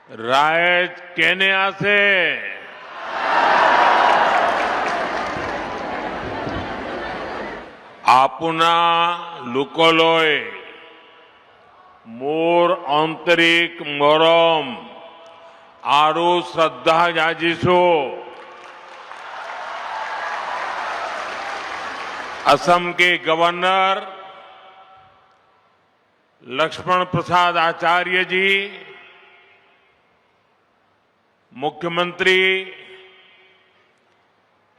रायज केन्या से आपना लुकोलोय मोर आंतरिक मोरम आरु श्रद्धा जाजिसो असम के गवर्नर लक्ष्मण प्रसाद आचार्य जी, मुख्यमंत्री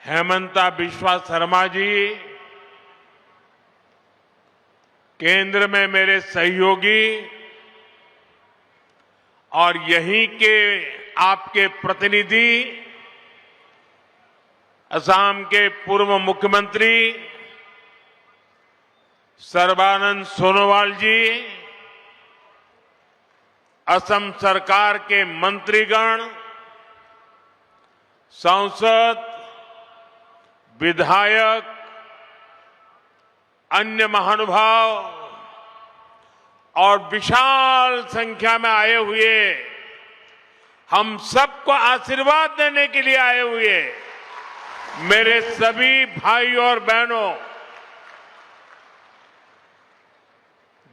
हेमंता बिस्वा शर्मा जी, केंद्र में मेरे सहयोगी और यहीं के आपके प्रतिनिधि, असम के पूर्व मुख्यमंत्री सर्बानंद सोनोवाल जी, असम सरकार के मंत्रीगण, सांसद, विधायक, अन्य महानुभाव और विशाल संख्या में आए हुए, हम सबको आशीर्वाद देने के लिए आए हुए मेरे सभी भाई और बहनों,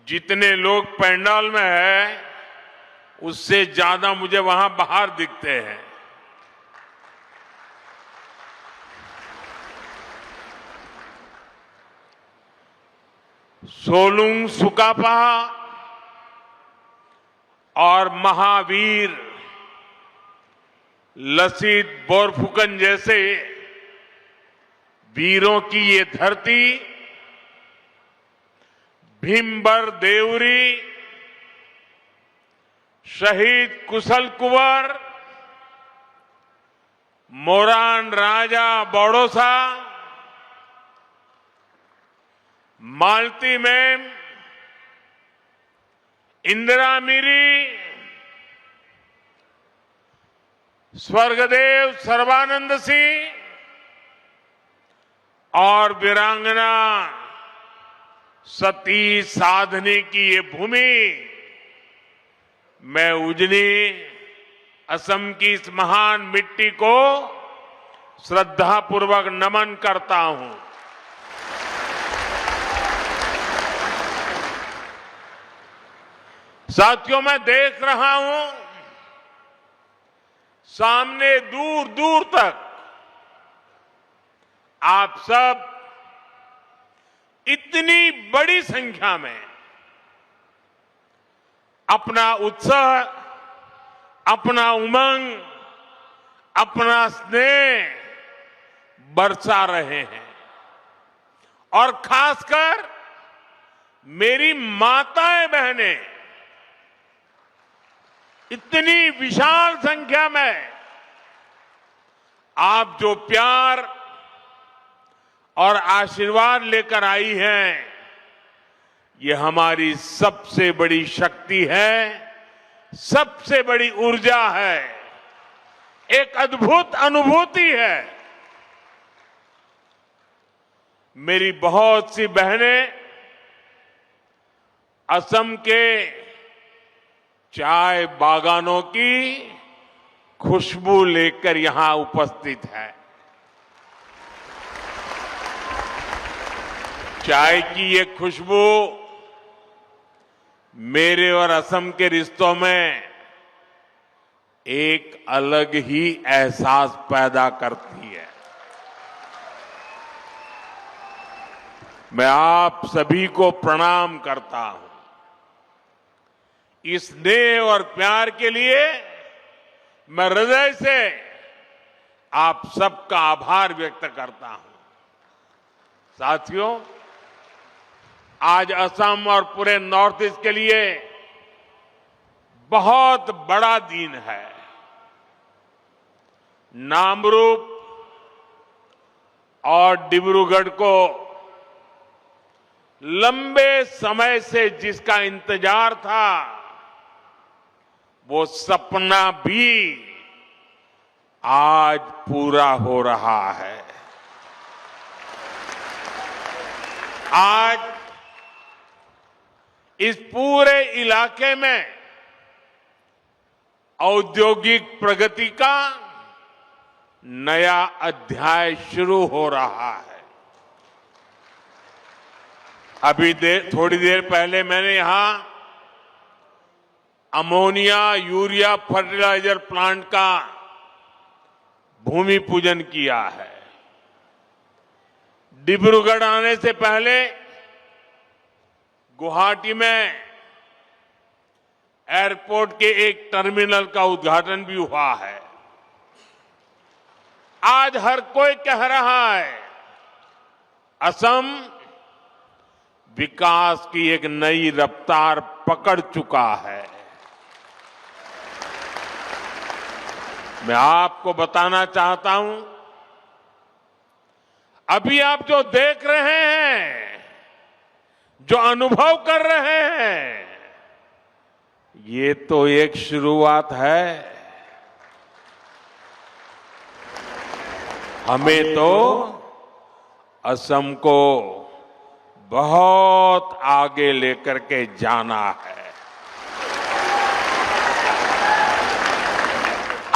जितने लोग पंडाल में हैं, उससे ज्यादा मुझे वहां बाहर दिखते हैं। सोलुंग सुकापा और महावीर लसित बोरफुकन जैसे वीरों की ये धरती, भीमबर देवरी, शहीद कुशल कुंवर, मोरान राजा बड़ौसा, मालती मैम, इंदिरा मिरी, स्वर्गदेव सर्बानंद सिंह और वीरांगना सती साधनी की ये भूमि, मैं उजनी असम की इस महान मिट्टी को श्रद्धापूर्वक नमन करता हूं। साथियों, मैं देख रहा हूं सामने दूर दूर तक आप सब इतनी बड़ी संख्या में अपना उत्साह, अपना उमंग, अपना स्नेह बरसा रहे हैं और खासकर मेरी माताएं बहनें इतनी विशाल संख्या में आप जो प्यार और आशीर्वाद लेकर आई हैं, ये हमारी सबसे बड़ी शक्ति है, सबसे बड़ी ऊर्जा है, एक अद्भुत अनुभूति है। मेरी बहुत सी बहनें असम के चाय बागानों की खुशबू लेकर यहां उपस्थित है। चाय की ये खुशबू मेरे और असम के रिश्तों में एक अलग ही एहसास पैदा करती है। मैं आप सभी को प्रणाम करता हूं। इस स्नेह और प्यार के लिए मैं हृदय से आप सबका आभार व्यक्त करता हूं। साथियों, आज असम और पूरे नॉर्थ ईस्ट के लिए बहुत बड़ा दिन है। नामरूप और डिब्रूगढ़ को लंबे समय से जिसका इंतजार था, वो सपना भी आज पूरा हो रहा है। आज इस पूरे इलाके में औद्योगिक प्रगति का नया अध्याय शुरू हो रहा है। अभी थोड़ी देर पहले मैंने यहां अमोनिया यूरिया फर्टिलाइजर प्लांट का भूमि पूजन किया है। डिब्रूगढ़ आने से पहले गुवाहाटी में एयरपोर्ट के एक टर्मिनल का उद्घाटन भी हुआ है। आज हर कोई कह रहा है असम विकास की एक नई रफ्तार पकड़ चुका है। मैं आपको बताना चाहता हूं, अभी आप जो देख रहे हैं, जो अनुभव कर रहे हैं, ये तो एक शुरुआत है। हमें तो असम को बहुत आगे लेकर के जाना है।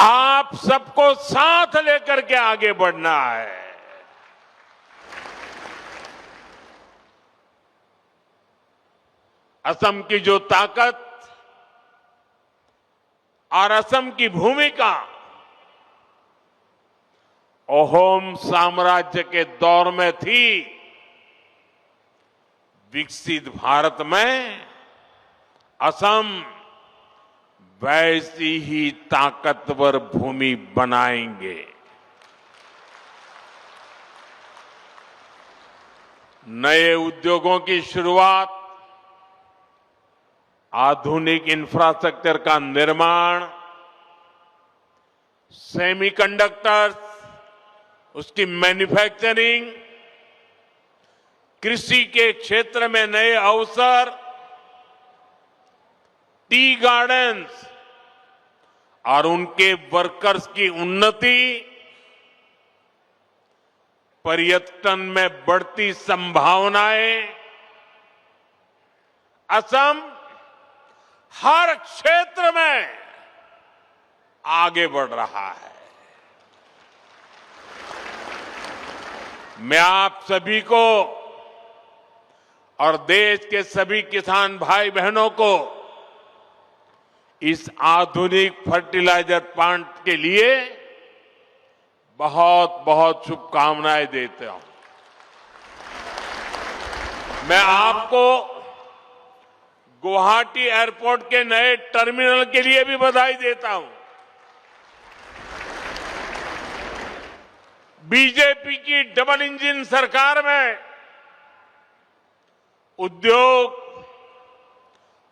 आप सबको साथ लेकर के आगे बढ़ना है। असम की जो ताकत और असम की भूमिका अहोम साम्राज्य के दौर में थी, विकसित भारत में असम वैसी ही ताकतवर भूमि बनाएंगे। नए उद्योगों की शुरुआत, आधुनिक इंफ्रास्ट्रक्चर का निर्माण, सेमीकंडक्टर्स, उसकी मैन्युफैक्चरिंग, कृषि के क्षेत्र में नए अवसर, टी गार्डन्स और उनके वर्कर्स की उन्नति, पर्यटन में बढ़ती संभावनाएं, असम हर क्षेत्र में आगे बढ़ रहा है। मैं आप सभी को और देश के सभी किसान भाई बहनों को इस आधुनिक फर्टिलाइजर प्लांट के लिए बहुत बहुत शुभकामनाएं देता हूं। मैं आपको गुवाहाटी एयरपोर्ट के नए टर्मिनल के लिए भी बधाई देता हूं। बीजेपी की डबल इंजन सरकार में उद्योग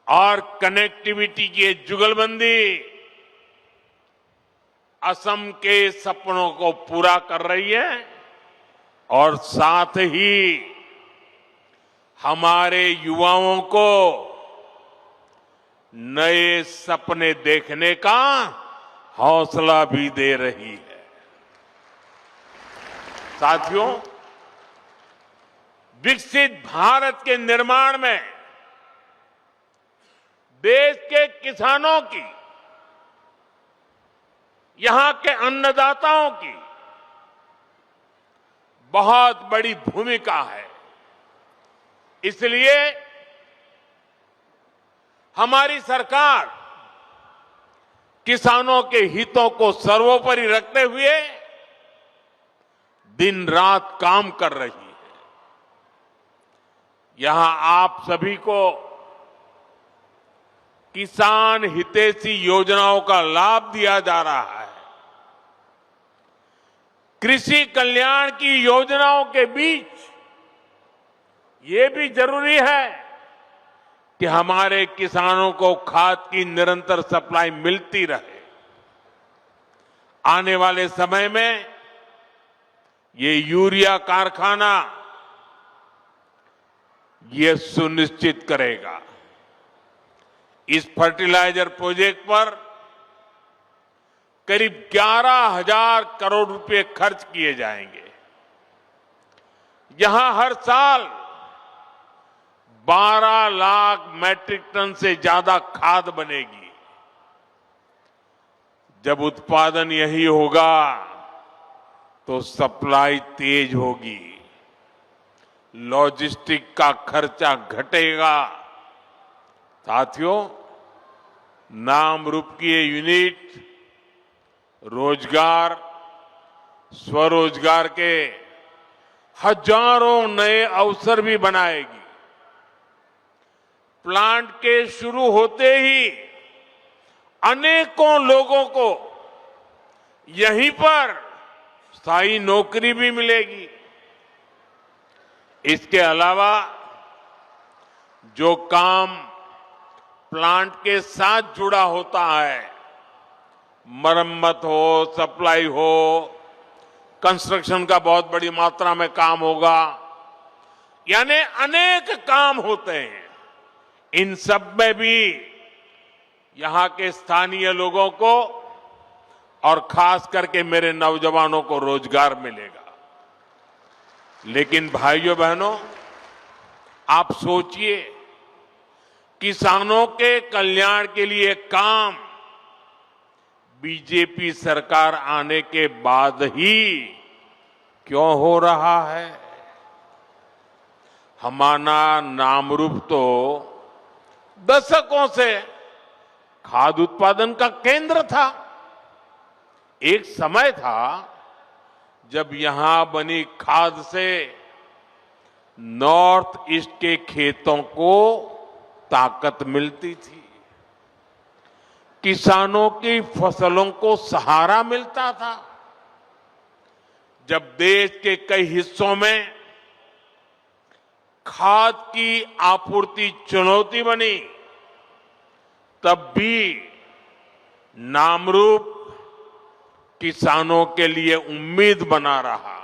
और कनेक्टिविटी की जुगलबंदी असम के सपनों को पूरा कर रही है और साथ ही हमारे युवाओं को नए सपने देखने का हौसला भी दे रही है। साथियों, विकसित भारत के निर्माण में देश के किसानों की, यहां के अन्नदाताओं की बहुत बड़ी भूमिका है। इसलिए हमारी सरकार किसानों के हितों को सर्वोपरि रखते हुए दिन रात काम कर रही है। यहां आप सभी को किसान हितैषी योजनाओं का लाभ दिया जा रहा है। कृषि कल्याण की योजनाओं के बीच ये भी जरूरी है कि हमारे किसानों को खाद की निरंतर सप्लाई मिलती रहे। आने वाले समय में ये यूरिया कारखाना ये सुनिश्चित करेगा। इस फर्टिलाइजर प्रोजेक्ट पर करीब 11,000 करोड़ रुपए खर्च किए जाएंगे। यहां हर साल 12 लाख मैट्रिक टन से ज्यादा खाद बनेगी। जब उत्पादन यही होगा तो सप्लाई तेज होगी, लॉजिस्टिक का खर्चा घटेगा। साथियों, नाम रूप की ये यूनिट रोजगार, स्वरोजगार के हजारों नए अवसर भी बनाएगी। प्लांट के शुरू होते ही अनेकों लोगों को यहीं पर स्थायी नौकरी भी मिलेगी। इसके अलावा जो काम प्लांट के साथ जुड़ा होता है, मरम्मत हो, सप्लाई हो, कंस्ट्रक्शन का बहुत बड़ी मात्रा में काम होगा, यानी अनेक काम होते हैं। इन सब में भी यहां के स्थानीय लोगों को और खास करके मेरे नौजवानों को रोजगार मिलेगा। लेकिन भाइयों बहनों, आप सोचिए, किसानों के कल्याण के लिए काम बीजेपी सरकार आने के बाद ही क्यों हो रहा है? हमारा नामरूप तो दशकों से खाद्य उत्पादन का केंद्र था। एक समय था जब यहां बनी खाद से नॉर्थ ईस्ट के खेतों को ताकत मिलती थी, किसानों की फसलों को सहारा मिलता था। जब देश के कई हिस्सों में खाद की आपूर्ति चुनौती बनी, तब भी नामरूप किसानों के लिए उम्मीद बना रहा।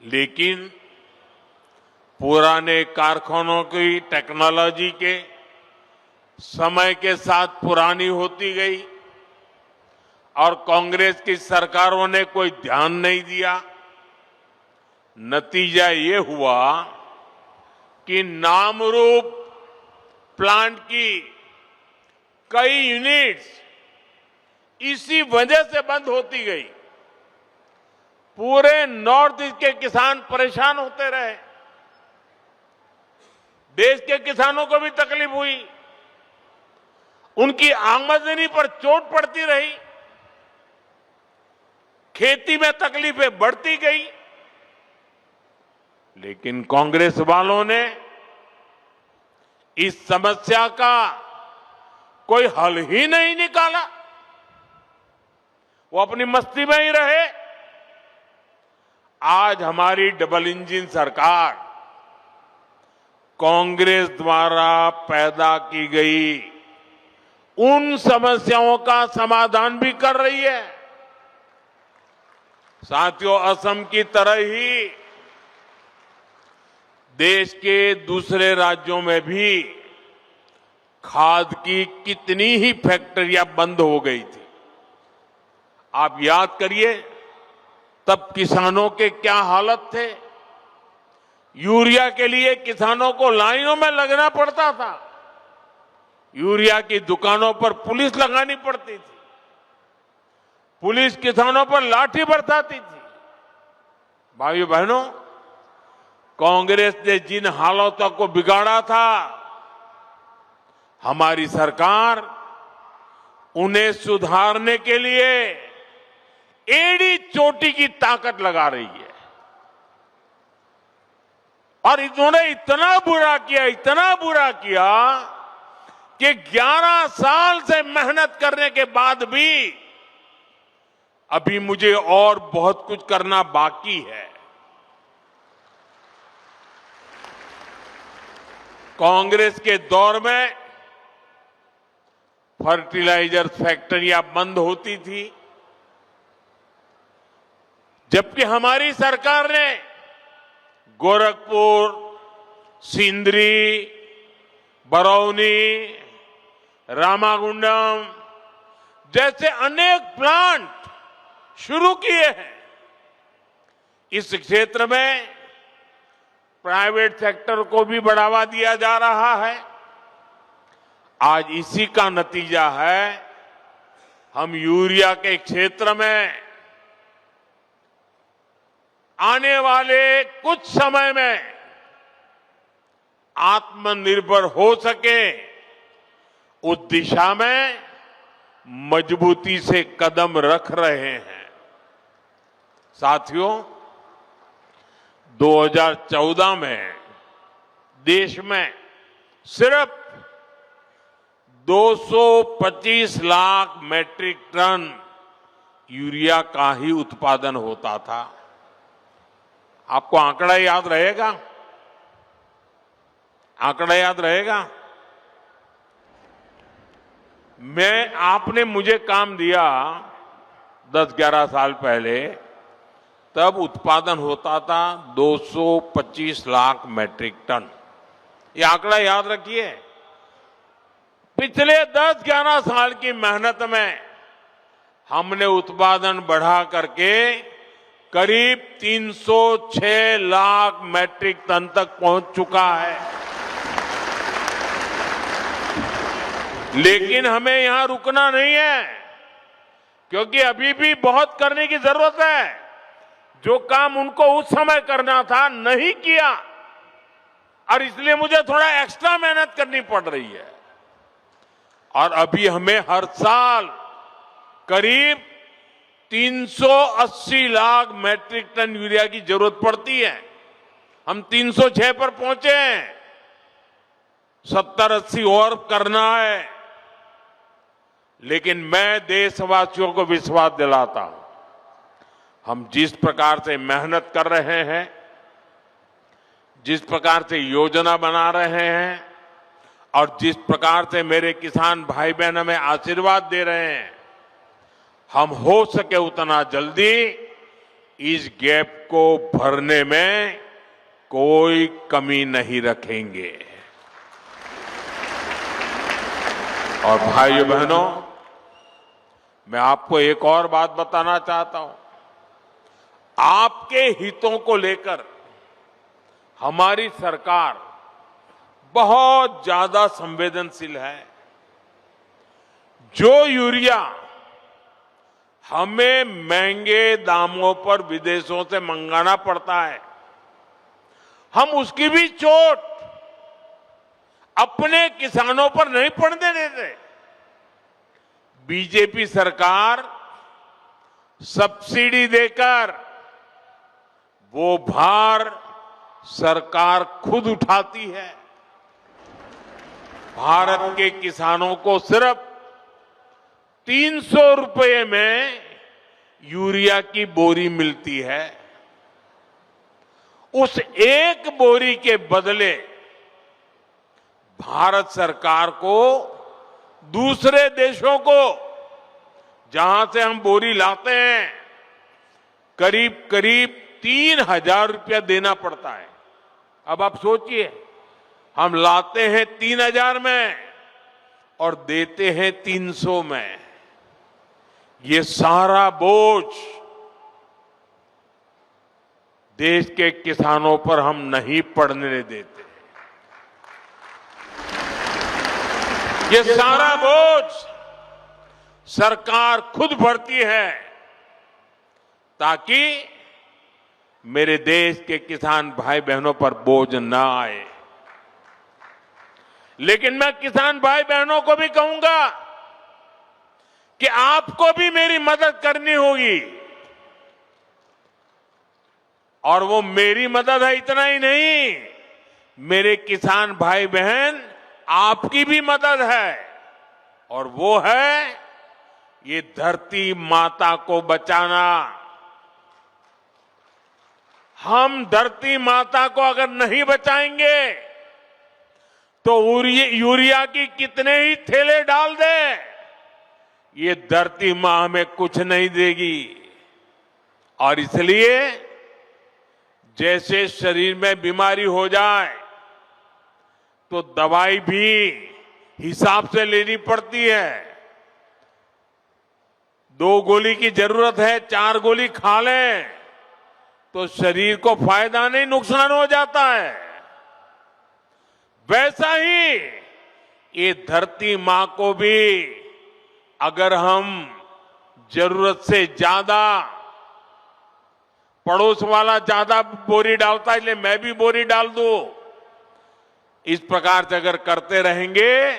लेकिन पुराने कारखानों की टेक्नोलॉजी के समय के साथ पुरानी होती गई और कांग्रेस की सरकारों ने कोई ध्यान नहीं दिया। नतीजा ये हुआ कि नामरूप प्लांट की कई यूनिट्स इसी वजह से बंद होती गई। पूरे नॉर्थ ईस्ट के किसान परेशान होते रहे, देश के किसानों को भी तकलीफ हुई, उनकी आमदनी पर चोट पड़ती रही, खेती में तकलीफें बढ़ती गई। लेकिन कांग्रेस वालों ने इस समस्या का कोई हल ही नहीं निकाला। वो अपनी मस्ती में ही रहे। आज हमारी डबल इंजन सरकार कांग्रेस द्वारा पैदा की गई उन समस्याओं का समाधान भी कर रही है। साथियों, असम की तरह ही देश के दूसरे राज्यों में भी खाद की कितनी ही फैक्ट्रियां बंद हो गई थी। आप याद करिए, तब किसानों के क्या हालत थे। यूरिया के लिए किसानों को लाइनों में लगना पड़ता था, यूरिया की दुकानों पर पुलिस लगानी पड़ती थी, पुलिस किसानों पर लाठी बरसाती थी। भाइयों बहनों, कांग्रेस ने जिन हालातों को बिगाड़ा था, हमारी सरकार उन्हें सुधारने के लिए एड़ी चोटी की ताकत लगा रही है। और इन्होंने इतना बुरा किया कि 11 साल से मेहनत करने के बाद भी अभी मुझे और बहुत कुछ करना बाकी है। कांग्रेस के दौर में फर्टिलाइजर फैक्ट्रियां बंद होती थी, जबकि हमारी सरकार ने गोरखपुर, सिंदरी, बरौनी, रामागुंडम जैसे अनेक प्लांट शुरू किए हैं। इस क्षेत्र में प्राइवेट सेक्टर को भी बढ़ावा दिया जा रहा है। आज इसी का नतीजा है हम यूरिया के क्षेत्र में आने वाले कुछ समय में आत्मनिर्भर हो सके, उस दिशा में मजबूती से कदम रख रहे हैं। साथियों, 2014 में देश में सिर्फ 225 लाख मैट्रिक टन यूरिया का ही उत्पादन होता था। आपको आंकड़ा याद रहेगा? आंकड़ा याद रहेगा? आपने मुझे काम दिया 10-11 साल पहले, तब उत्पादन होता था 225 लाख मैट्रिक टन। ये आंकड़ा याद रखिए। पिछले 10-11 साल की मेहनत में हमने उत्पादन बढ़ा करके करीब 306 लाख मैट्रिक टन तक पहुंच चुका है। लेकिन हमें यहां रुकना नहीं है, क्योंकि अभी भी बहुत करने की जरूरत है। जो काम उनको उस समय करना था नहीं किया, और इसलिए मुझे थोड़ा एक्स्ट्रा मेहनत करनी पड़ रही है। और अभी हमें हर साल करीब 380 लाख मैट्रिक टन यूरिया की जरूरत पड़ती है। हम 306 पर पहुंचे हैं, 70-80 और करना है। लेकिन मैं देशवासियों को विश्वास दिलाता हूं, हम जिस प्रकार से मेहनत कर रहे हैं, जिस प्रकार से योजना बना रहे हैं, और जिस प्रकार से मेरे किसान भाई बहन हमें आशीर्वाद दे रहे हैं, हम हो सके उतना जल्दी इस गैप को भरने में कोई कमी नहीं रखेंगे। और भाइयों बहनों, मैं आपको एक और बात बताना चाहता हूं। आपके हितों को लेकर हमारी सरकार बहुत ज्यादा संवेदनशील है। जो यूरिया हमें महंगे दामों पर विदेशों से मंगाना पड़ता है, हम उसकी भी चोट अपने किसानों पर नहीं पड़ने देते। बीजेपी सरकार सब्सिडी देकर वो भार सरकार खुद उठाती है। भारत के किसानों को सिर्फ 300 रुपये में यूरिया की बोरी मिलती है। उस एक बोरी के बदले भारत सरकार को दूसरे देशों को, जहां से हम बोरी लाते हैं, करीब करीब 3,000 रुपया देना पड़ता है। अब आप सोचिए, हम लाते हैं 3,000 में और देते हैं 300 में। ये सारा बोझ देश के किसानों पर हम नहीं पड़ने देते। ये सारा बोझ सरकार खुद भरती है, ताकि मेरे देश के किसान भाई बहनों पर बोझ ना आए। लेकिन मैं किसान भाई बहनों को भी कहूंगा कि आपको भी मेरी मदद करनी होगी। और वो मेरी मदद है इतना ही नहीं, मेरे किसान भाई बहन आपकी भी मदद है, और वो है ये धरती माता को बचाना। हम धरती माता को अगर नहीं बचाएंगे तो यूरिया की कितने ही थैले डाल दे, ये धरती मां हमें कुछ नहीं देगी। और इसलिए जैसे शरीर में बीमारी हो जाए तो दवाई भी हिसाब से लेनी पड़ती है। 2 गोली की जरूरत है, 4 गोली खा लें तो शरीर को फायदा नहीं, नुकसान हो जाता है। वैसा ही ये धरती मां को भी अगर हम जरूरत से ज्यादा, पड़ोस वाला ज्यादा बोरी डालता है इसलिए मैं भी बोरी डाल दूं, इस प्रकार से अगर करते रहेंगे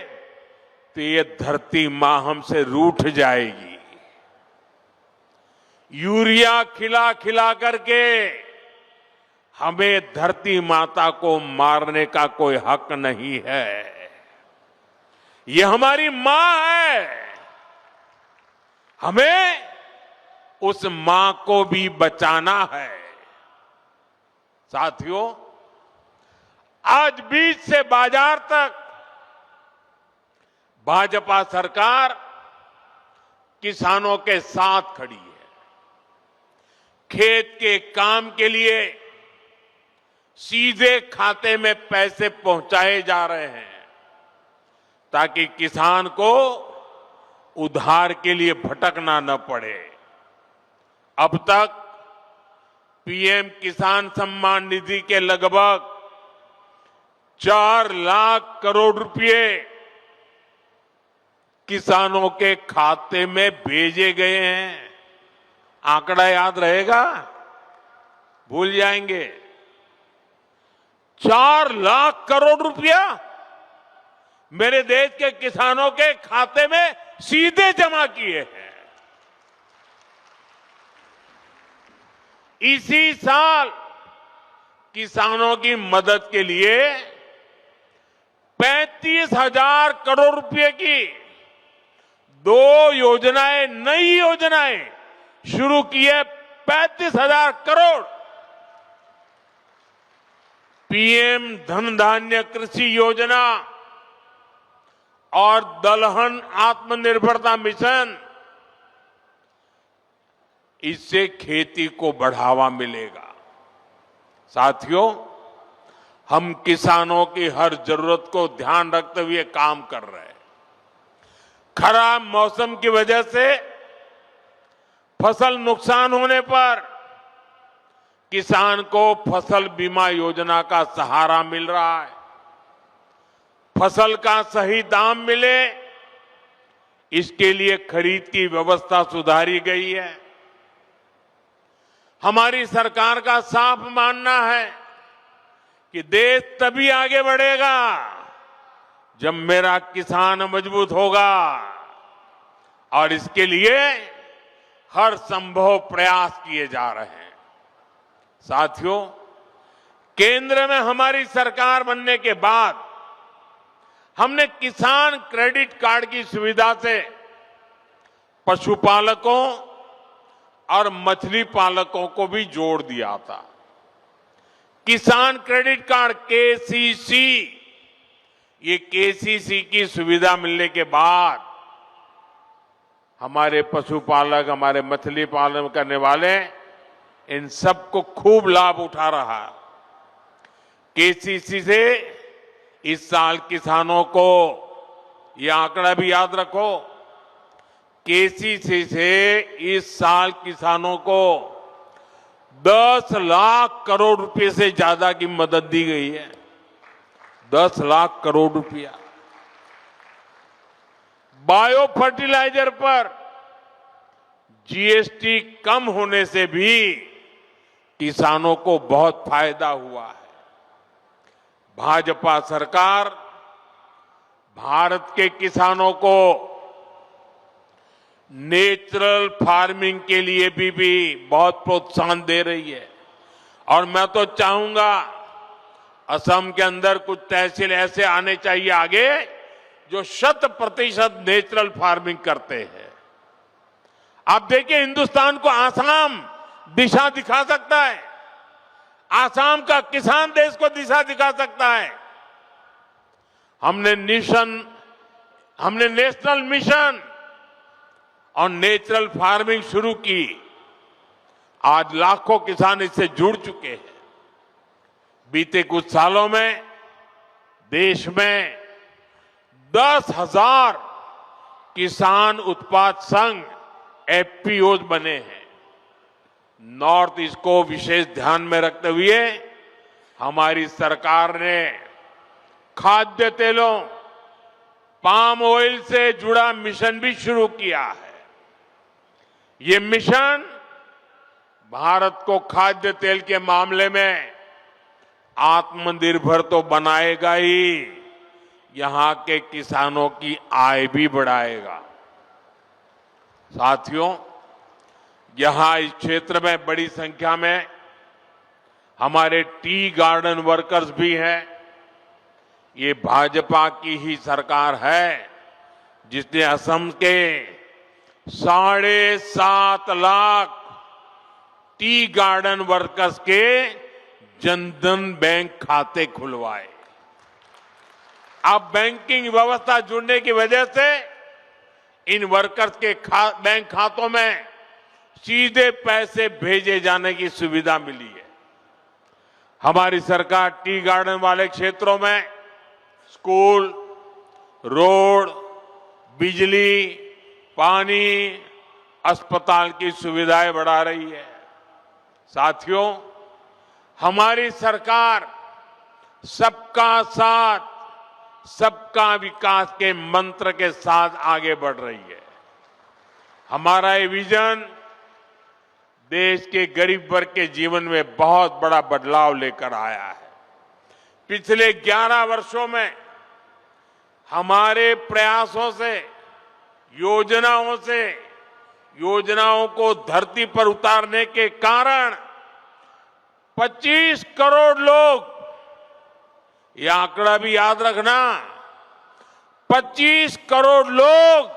तो ये धरती मां हमसे रूठ जाएगी। यूरिया खिला खिला करके हमें धरती माता को मारने का कोई हक नहीं है। ये हमारी मां है, हमें उस मां को भी बचाना है। साथियों, आज बीज से बाजार तक भाजपा सरकार किसानों के साथ खड़ी है। खेत के काम के लिए सीधे खाते में पैसे पहुंचाए जा रहे हैं ताकि किसान को उधार के लिए भटकना न पड़े। अब तक पीएम किसान सम्मान निधि के लगभग 4 लाख करोड़ रुपए किसानों के खाते में भेजे गए हैं। आंकड़ा याद रहेगा? भूल जाएंगे? 4 लाख करोड़ रुपया मेरे देश के किसानों के खाते में सीधे जमा किए हैं। इसी साल किसानों की मदद के लिए 35,000 करोड़ रुपए की 2 योजनाएं, नई योजनाएं शुरू की है। 35,000 करोड़। पीएम धन धान्य कृषि योजना और दलहन आत्मनिर्भरता मिशन, इससे खेती को बढ़ावा मिलेगा। साथियों, हम किसानों की हर जरूरत को ध्यान रखते हुए काम कर रहे हैं। खराब मौसम की वजह से फसल नुकसान होने पर किसान को फसल बीमा योजना का सहारा मिल रहा है। फसल का सही दाम मिले, इसके लिए खरीद की व्यवस्था सुधारी गई है। हमारी सरकार का साफ मानना है कि देश तभी आगे बढ़ेगा जब मेरा किसान मजबूत होगा, और इसके लिए हर संभव प्रयास किए जा रहे हैं। साथियों, केंद्र में हमारी सरकार बनने के बाद हमने किसान क्रेडिट कार्ड की सुविधा से पशुपालकों और मछली पालकों को भी जोड़ दिया था। किसान क्रेडिट कार्ड केसीसी, ये केसीसी की सुविधा मिलने के बाद हमारे पशुपालक, हमारे मछली पालन करने वाले, इन सबको खूब लाभ उठा रहा है। केसीसी से इस साल किसानों को, ये आंकड़ा भी याद रखो, केसीसी से इस साल किसानों को 10 लाख करोड़ रुपए से ज्यादा की मदद दी गई है। 10 लाख करोड़ रुपया। बायो फर्टिलाइजर पर जीएसटी कम होने से भी किसानों को बहुत फायदा हुआ है। भाजपा सरकार भारत के किसानों को नेचुरल फार्मिंग के लिए भी बहुत प्रोत्साहन दे रही है। और मैं तो चाहूंगा असम के अंदर कुछ तहसील ऐसे आने चाहिए आगे जो 100% नेचुरल फार्मिंग करते हैं। आप देखिए, हिंदुस्तान को आसाम दिशा दिखा सकता है। आसाम का किसान देश को दिशा दिखा सकता है। हमने नेशनल मिशन और नेचुरल फार्मिंग शुरू की। आज लाखों किसान इससे जुड़ चुके हैं। बीते कुछ सालों में देश में 10,000 किसान उत्पाद संघ एफपीओज बने हैं। नॉर्थ ईस्ट को विशेष ध्यान में रखते हुए हमारी सरकार ने खाद्य तेलों, पाम ऑयल से जुड़ा मिशन भी शुरू किया है। ये मिशन भारत को खाद्य तेल के मामले में आत्मनिर्भर तो बनाएगा ही, यहां के किसानों की आय भी बढ़ाएगा। साथियों, यहां इस क्षेत्र में बड़ी संख्या में हमारे टी गार्डन वर्कर्स भी हैं। ये भाजपा की ही सरकार है जिसने असम के 7.5 लाख टी गार्डन वर्कर्स के जनधन बैंक खाते खुलवाए। अब बैंकिंग व्यवस्था जुड़ने की वजह से इन वर्कर्स के बैंक खातों में सीधे पैसे भेजे जाने की सुविधा मिली है। हमारी सरकार टी गार्डन वाले क्षेत्रों में स्कूल, रोड, बिजली, पानी, अस्पताल की सुविधाएं बढ़ा रही है। साथियों, हमारी सरकार सबका साथ, सबका विकास के मंत्र के साथ आगे बढ़ रही है। हमारा ये विजन देश के गरीब वर्ग के जीवन में बहुत बड़ा बदलाव लेकर आया है। पिछले 11 वर्षों में हमारे प्रयासों से, योजनाओं को धरती पर उतारने के कारण 25 करोड़ लोग, यह आंकड़ा भी याद रखना, 25 करोड़ लोग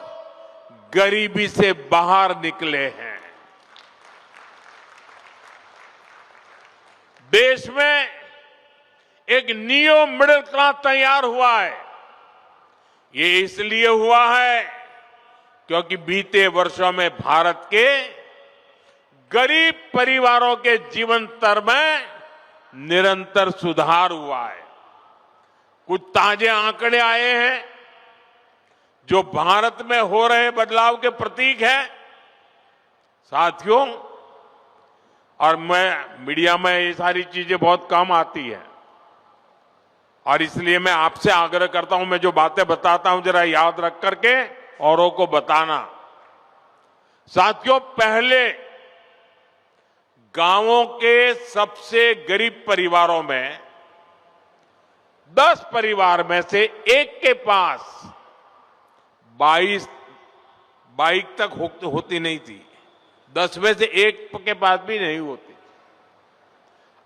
गरीबी से बाहर निकले हैं। देश में एक नियो मिडिल क्लास तैयार हुआ है। ये इसलिए हुआ है क्योंकि बीते वर्षों में भारत के गरीब परिवारों के जीवन स्तर में निरंतर सुधार हुआ है। कुछ ताजे आंकड़े आए हैं जो भारत में हो रहे बदलाव के प्रतीक हैं। साथियों, और मैं मीडिया में ये सारी चीजें बहुत कम आती है और इसलिए मैं आपसे आग्रह करता हूं, मैं जो बातें बताता हूं जरा याद रख करके औरों को बताना। साथियों, पहले गांवों के सबसे गरीब परिवारों में 10 परिवार में से एक के पास 22 बाइक तक होती नहीं थी। 10 में से एक के पास भी नहीं होती।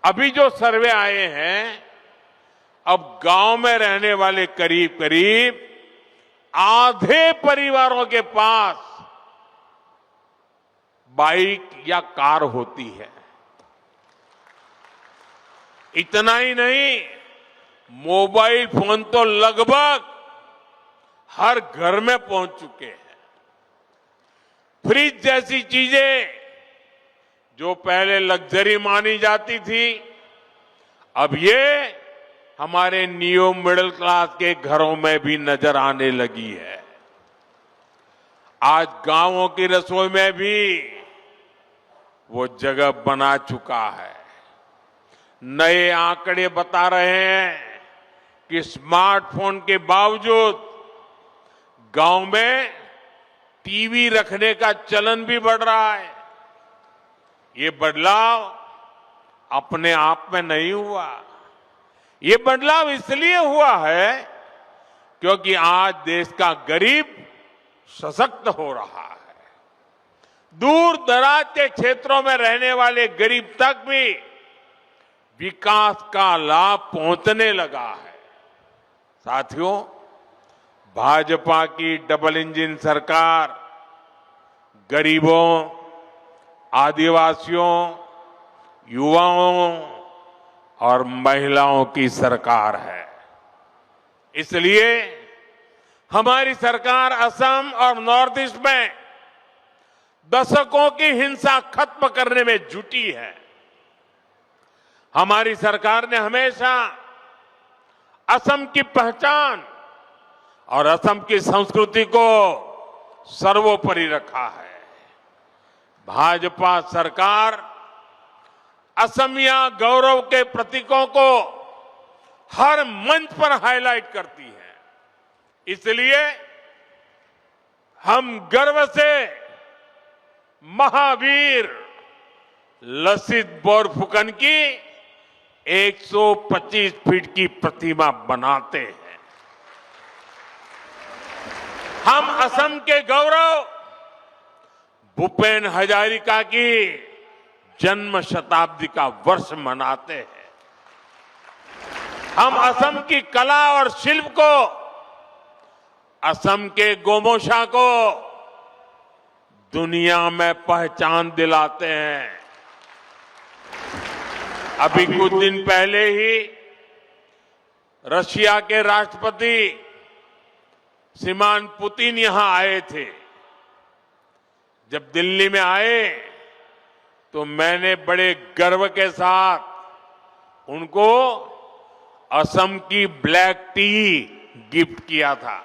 अभी जो सर्वे आए हैं, अब गांव में रहने वाले करीब करीब आधे परिवारों के पास बाइक या कार होती है। इतना ही नहीं, मोबाइल फोन तो लगभग हर घर में पहुंच चुके हैं। फ्रिज जैसी चीजें जो पहले लग्जरी मानी जाती थी, अब ये हमारे नियो मिडिल क्लास के घरों में भी नजर आने लगी है। आज गांवों की रसोई में भी वो जगह बना चुका है। नए आंकड़े बता रहे हैं कि स्मार्टफोन के बावजूद गांव में टीवी रखने का चलन भी बढ़ रहा है। ये बदलाव अपने आप में नहीं हुआ। ये बदलाव इसलिए हुआ है क्योंकि आज देश का गरीब सशक्त हो रहा है। दूर दराज के क्षेत्रों में रहने वाले गरीब तक भी विकास का लाभ पहुंचने लगा है। साथियों, भाजपा की डबल इंजन सरकार गरीबों, आदिवासियों, युवाओं और महिलाओं की सरकार है। इसलिए हमारी सरकार असम और नॉर्थ ईस्ट में दशकों की हिंसा खत्म करने में जुटी है। हमारी सरकार ने हमेशा असम की पहचान और असम की संस्कृति को सर्वोपरि रखा है। भाजपा सरकार असमिया गौरव के प्रतीकों को हर मंच पर हाईलाइट करती है। इसलिए हम गर्व से महावीर लसित बोरफुकन की 125 फीट की प्रतिमा बनाते हैं। हम असम के गौरव भूपेन हजारिका की जन्म शताब्दी का वर्ष मनाते हैं। हम असम की कला और शिल्प को, असम के गोमोशा को दुनिया में पहचान दिलाते हैं। अभी कुछ दिन पहले ही रशिया के राष्ट्रपति श्रीमान पुतिन यहां आए थे। जब दिल्ली में आए तो मैंने बड़े गर्व के साथ उनको असम की ब्लैक टी गिफ्ट किया था।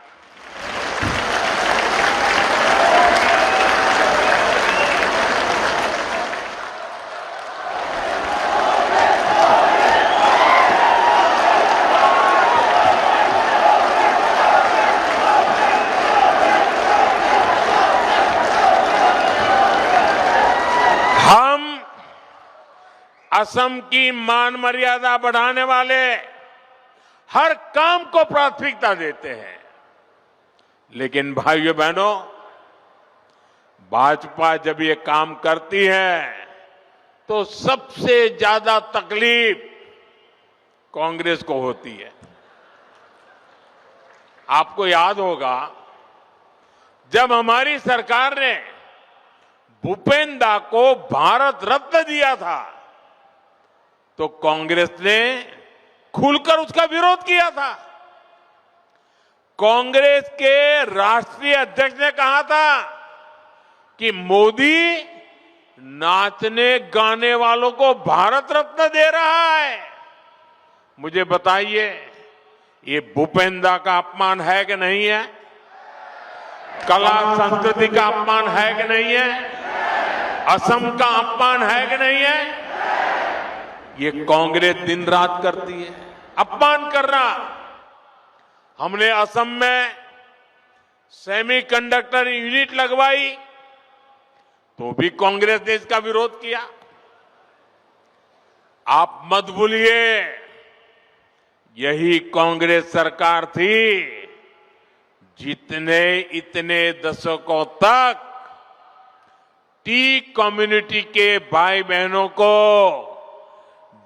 हम असम की मान मर्यादा बढ़ाने वाले हर काम को प्राथमिकता देते हैं। लेकिन भाइयों बहनों, भाजपा जब ये काम करती है तो सबसे ज्यादा तकलीफ कांग्रेस को होती है। आपको याद होगा जब हमारी सरकार ने भूपेन दा को भारत रत्न दिया था तो कांग्रेस ने खुलकर उसका विरोध किया था। कांग्रेस के राष्ट्रीय अध्यक्ष ने कहा था कि मोदी नाचने गाने वालों को भारत रत्न दे रहा है। मुझे बताइए, ये भूपेन दा का अपमान है कि नहीं है? कला संस्कृति का अपमान है कि नहीं है? असम का अपमान है कि नहीं है? ये कांग्रेस दिन रात करती है, अपमान कर रहा। हमने असम में सेमीकंडक्टर यूनिट लगवाई तो भी कांग्रेस ने इसका विरोध किया। आप मत भूलिए, यही कांग्रेस सरकार थी जितने इतने दशकों तक टी कम्युनिटी के भाई बहनों को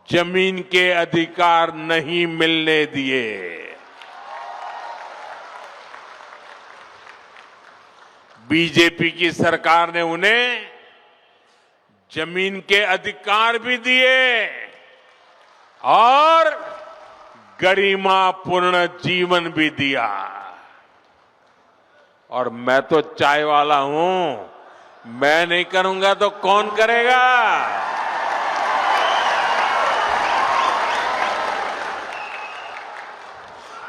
जमीन के अधिकार नहीं मिलने दिए। बीजेपी की सरकार ने उन्हें जमीन के अधिकार भी दिए और गरिमापूर्ण जीवन भी दिया। और मैं तो चाय वाला हूं, मैं नहीं करूंगा तो कौन करेगा?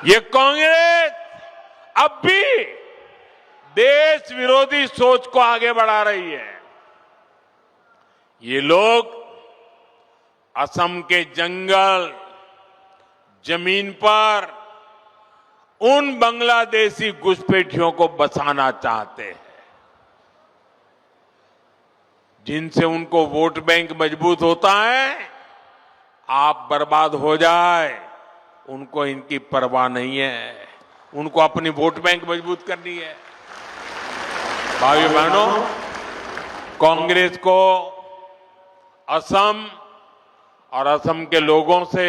ये कांग्रेस अब भी देश विरोधी सोच को आगे बढ़ा रही है। ये लोग असम के जंगल, जमीन पर उन बांग्लादेशी घुसपैठियों को बसाना चाहते हैं जिनसे उनको वोट बैंक मजबूत होता है। आप बर्बाद हो जाए, उनको इनकी परवाह नहीं है, उनको अपनी वोट बैंक मजबूत करनी है। भाइयों बहनों, कांग्रेस को असम और असम के लोगों से,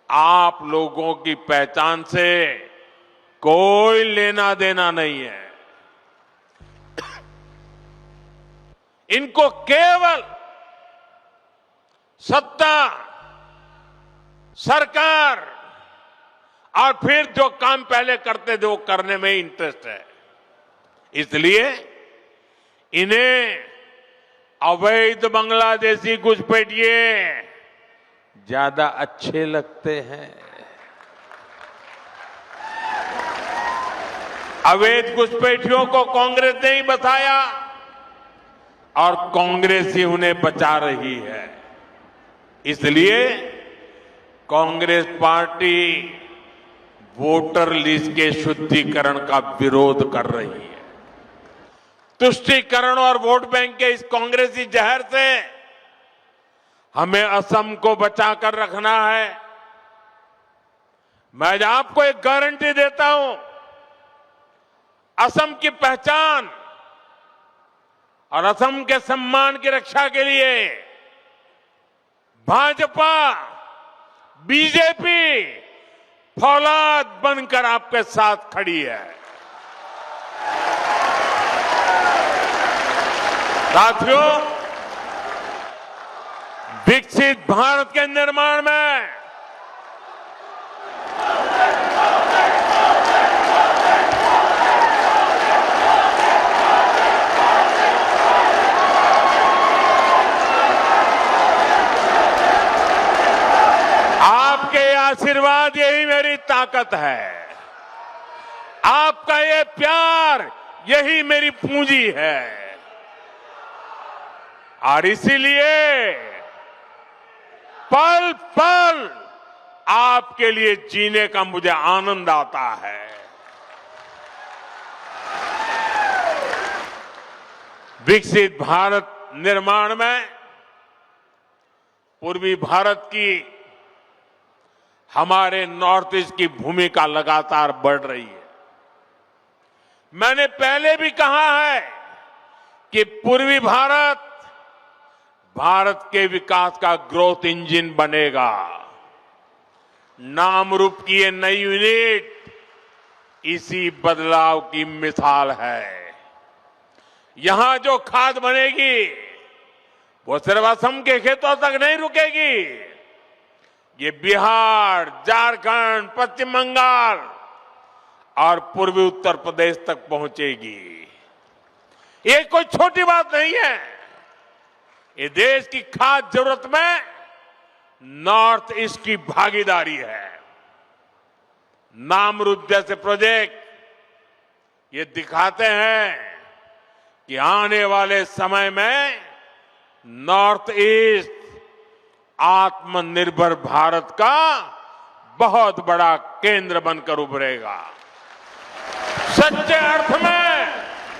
आप लोगों की पहचान से कोई लेना देना नहीं है। इनको केवल सत्ता, सरकार और फिर जो काम पहले करते थे वो करने में इंटरेस्ट है। इसलिए इन्हें अवैध बांग्लादेशी घुसपैठिए ज्यादा अच्छे लगते हैं। अवैध घुसपैठियों को कांग्रेस ने ही बचाया और कांग्रेस ही उन्हें बचा रही है। इसलिए कांग्रेस पार्टी वोटर लिस्ट के शुद्धिकरण का विरोध कर रही है। तुष्टीकरण और वोट बैंक के इस कांग्रेसी जहर से हमें असम को बचाकर रखना है। मैं आज आपको एक गारंटी देता हूं, असम की पहचान और असम के सम्मान की रक्षा के लिए भाजपा, बीजेपी फौलाद बनकर आपके साथ खड़ी है। साथियों, विकसित भारत के निर्माण में आपके आशीर्वाद यही मेरी ताकत है। आपका ये प्यार यही मेरी पूंजी है। और इसीलिए पल पल आपके लिए जीने का मुझे आनंद आता है। विकसित भारत निर्माण में पूर्वी भारत की हमारे नॉर्थ ईस्ट की भूमिका लगातार बढ़ रही है। मैंने पहले भी कहा है कि पूर्वी भारत भारत के विकास का ग्रोथ इंजन बनेगा। नाम रूप की ये नई यूनिट इसी बदलाव की मिसाल है। यहां जो खाद बनेगी वो सिर्फ असम के खेतों तक नहीं रुकेगी, ये बिहार, झारखंड, पश्चिम बंगाल और पूर्वी उत्तर प्रदेश तक पहुंचेगी। ये कोई छोटी बात नहीं है। ये देश की खास जरूरत में नॉर्थ ईस्ट की भागीदारी है। नामरूप जैसे प्रोजेक्ट ये दिखाते हैं कि आने वाले समय में नॉर्थ ईस्ट आत्मनिर्भर भारत का बहुत बड़ा केंद्र बनकर उभरेगा। सच्चे अर्थ में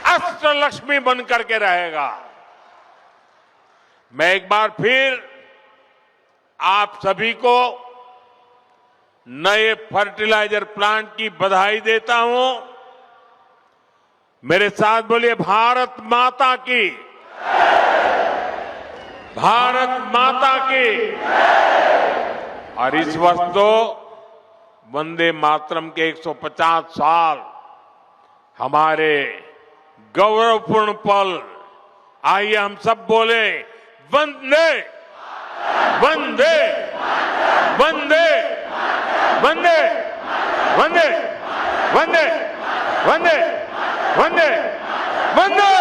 अष्टलक्ष्मी बनकर के रहेगा। मैं एक बार फिर आप सभी को नए फर्टिलाइजर प्लांट की बधाई देता हूं। मेरे साथ बोलिए, भारत माता की, भारत माता की। और इस वर्ष तो वंदे मातरम के 150 साल हमारे गौरवपूर्ण पल। आइए हम सब बोले, वंदे वंदे वंदे वंदे वंदे वंदे वंदे वंदे वंदे